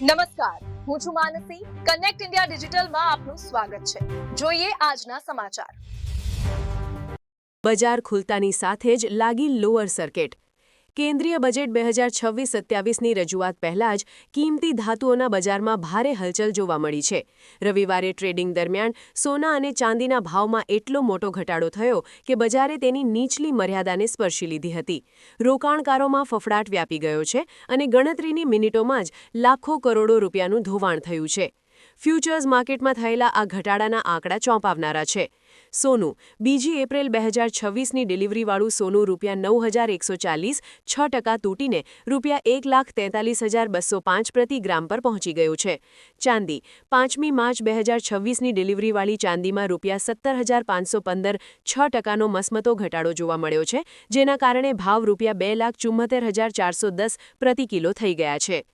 નમસ્કાર, હું છું માનસી. કનેક્ટ ઇન્ડિયા ડિજિટલમાં આપનું સ્વાગત છે. જોઈએ આજના સમાચાર. બજાર ખુલતાની સાથે જ લાગી લોઅર સર્કિટ. કેન્દ્રીય બજેટ 2026-27ની રજૂઆત પહેલા જ કિંમતી ધાતુઓના બજારમાં ભારે હલચલ જોવા મળી છે. રવિવારે ટ્રેડિંગ દરમિયાન સોના અને ચાંદીના ભાવમાં એટલો મોટો ઘટાડો થયો કે બજારે તેની નીચલી મર્યાદાને સ્પર્શી લીધી હતી. રોકાણકારોમાં ફફડાટ વ્યાપી ગયો છે અને ગણતરીની મિનિટોમાં જ લાખો કરોડો રૂપિયાનું ધોવાણ થયું છે. ફ્યુચર્સ માર્કેટમાં થયેલા આ ઘટાડાના આંકડા ચોંકાવનારા છે. સોનું બીજી એપ્રિલ 2026ની ડિલિવરીવાળું સોનું ₹9,140 6% તૂટીને ₹1,43,205 પ્રતિ ગ્રામ પર પહોંચી ગયું છે. ચાંદી 5મી માર્ચ 2026ની ડિલિવરીવાળી ચાંદીમાં ₹17,515 6%નો મસમતો ઘટાડો જોવા મળ્યો છે, જેના કારણે ભાવ ₹2,74,410 પ્રતિ કિલો થઈ ગયા છે.